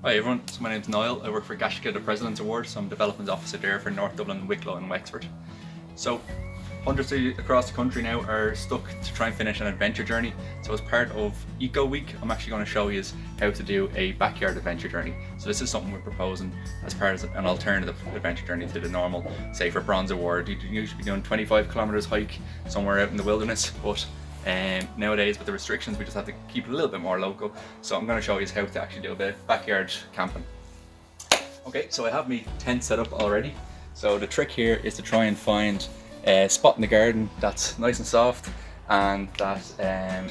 Hi everyone, so my name's Niall. I work for Gaisce, the President's Award, so I'm Development Officer there for North Dublin, Wicklow and Wexford. So hunters across the country now are stuck to try and finish an adventure journey. So as part of Eco Week, I'm actually going to show you how to do a backyard adventure journey. So this is something we're proposing as part of an alternative adventure journey to the normal, say for Bronze Award. You'd usually be doing 25 kilometers hike somewhere out in the wilderness, but nowadays with the restrictions we just have to keep it a little bit more local. So I'm going to show you how to actually do a bit of backyard camping. Okay, so I have my tent set up already. So the trick here is to try and find a spot in the garden that's nice and soft and that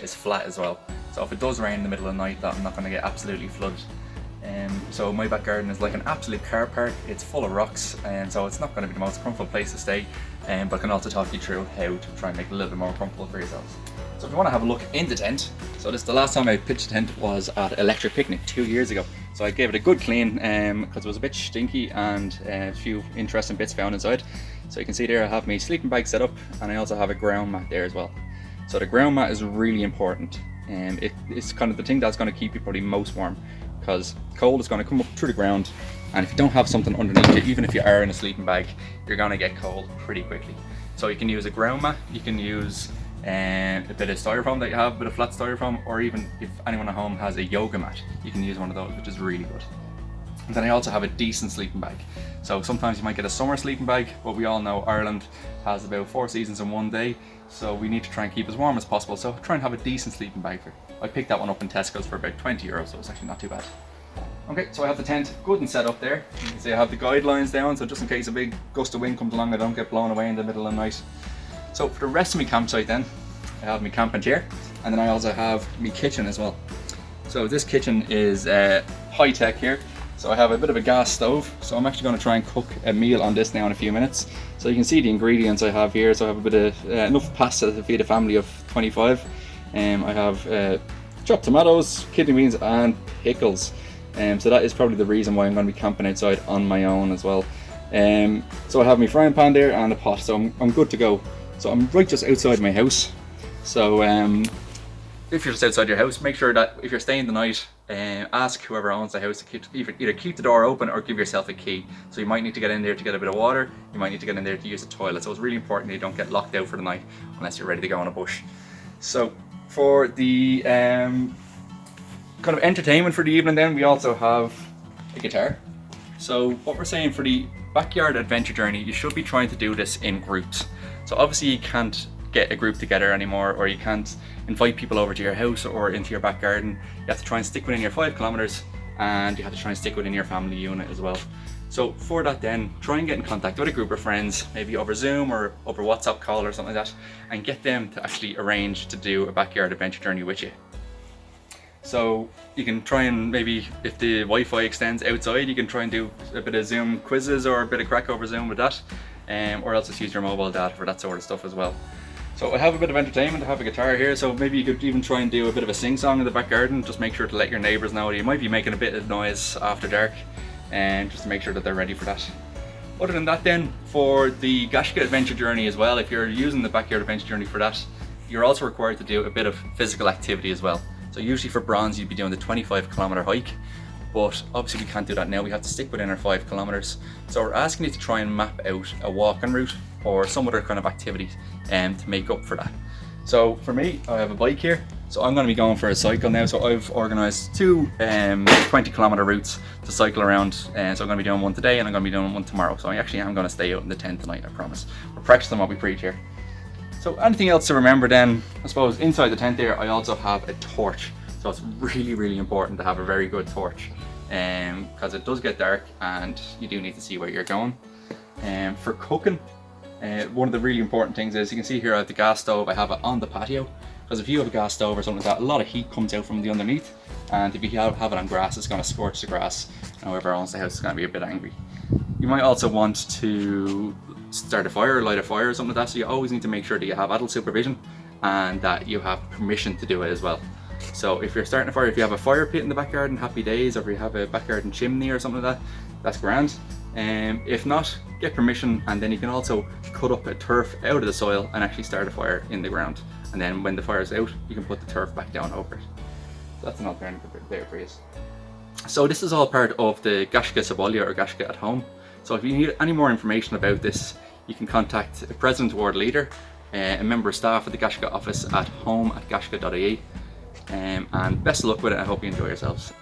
is flat as well. So if it does rain in the middle of the night, that I'm not going to get absolutely flooded. So my back garden is like an absolute car park. It's full of rocks, and so it's not going to be the most comfortable place to stay, but I can also talk you through how to try and make it a little bit more comfortable for yourselves. So if you want to have a look in the tent, so the last time I pitched a tent was at Electric Picnic 2 years ago. So I gave it a good clean because it was a bit stinky and a few interesting bits found inside. So you can see there I have my sleeping bag set up, and I also have a ground mat there as well. So the ground mat is really important, and it's kind of the thing that's going to keep you probably most warm, because cold is going to come up through the ground, and if you don't have something underneath it, even if you are in a sleeping bag, you're going to get cold pretty quickly. So you can use a ground mat, you can use a bit of styrofoam that you have, a bit of flat styrofoam, or even if anyone at home has a yoga mat, you can use one of those, which is really good. And then I also have a decent sleeping bag. So sometimes you might get a summer sleeping bag, but we all know Ireland has about 4 seasons in one day, so we need to try and keep as warm as possible. So try and have a decent sleeping bag for. I picked that one up in Tesco's for about €20, so it's actually not too bad. Okay, so I have the tent good and set up there. You can see I have the guidelines down, so just in case a big gust of wind comes along, I don't get blown away in the middle of the night. So for the rest of my campsite then, I have my camping chair, and then I also have my kitchen as well. So this kitchen is high tech here. So I have a bit of a gas stove, so I'm actually going to try and cook a meal on this now in a few minutes. So you can see the ingredients I have here. So I have a bit of enough pasta to feed a family of 25. I have chopped tomatoes, kidney beans and pickles. So that is probably the reason why I'm going to be camping outside on my own as well. So I have my frying pan there and a pot, so I'm good to go. So I'm right just outside my house. So if you're just outside your house, make sure that if you're staying the night, ask whoever owns the house to either keep the door open or give yourself a key. So you might need to get in there to get a bit of water, you might need to get in there to use the toilet. So it's really important that you don't get locked out for the night unless you're ready to go on a bush. So for the kind of entertainment for the evening then, we also have a guitar. So what we're saying for the backyard adventure journey, you should be trying to do this in groups. So obviously you can't get a group together anymore, or you can't invite people over to your house or into your back garden. You have to try and stick within your 5 kilometers, and you have to try and stick within your family unit as well. So for that then, try and get in contact with a group of friends, maybe over Zoom or over WhatsApp call or something like that, and get them to actually arrange to do a backyard adventure journey with you. So you can try and maybe, if the Wi-Fi extends outside, you can try and do a bit of Zoom quizzes or a bit of crack over Zoom with that, or else just use your mobile data for that sort of stuff as well. So I have a bit of entertainment, I have a guitar here, so maybe you could even try and do a bit of a sing-song in the back garden. Just make sure to let your neighbours know that you might be making a bit of noise after dark, and just to make sure that they're ready for that. Other than that then, for the Gaisce adventure journey as well, if you're using the backyard adventure journey for that, you're also required to do a bit of physical activity as well. So usually for bronze you'd be doing the 25 kilometer hike, but obviously we can't do that now, we have to stick within our 5 kilometers. So we're asking you to try and map out a walking route or some other kind of activity to make up for that. So for me, I have a bike here, so I'm going to be going for a cycle now. So I've organised 2 20 kilometer routes to cycle around, so I'm going to be doing one today and I'm going to be doing one tomorrow. So I actually am going to stay out in the tent tonight, I promise. We're practicing what we preach here. So anything else to remember then, I suppose inside the tent there I also have a torch. So it's really, really important to have a very good torch, because it does get dark and you do need to see where you're going. For cooking, one of the really important things is, you can see here I have the gas stove, I have it on the patio, because if you have a gas stove or something like that, a lot of heat comes out from the underneath, and if you have it on grass, it's going to scorch the grass, and whoever owns the house is going to be a bit angry. You might also want to start a fire, light a fire or something like that, so you always need to make sure that you have adult supervision and that you have permission to do it as well. So if you're starting a fire, if you have a fire pit in the backyard, happy days, or if you have a backyard chimney or something like that, that's grand. If not, get permission, and then you can also cut up a turf out of the soil and actually start a fire in the ground. And then when the fire's out, you can put the turf back down over it. So that's an alternative there for you. So this is all part of the Gaisce Sabolia or Gaisce at Home. So if you need any more information about this, you can contact a President Award leader, a member of staff at the Gaisce office at home@gaisce.ie, and best of luck with it. I hope you enjoy yourselves.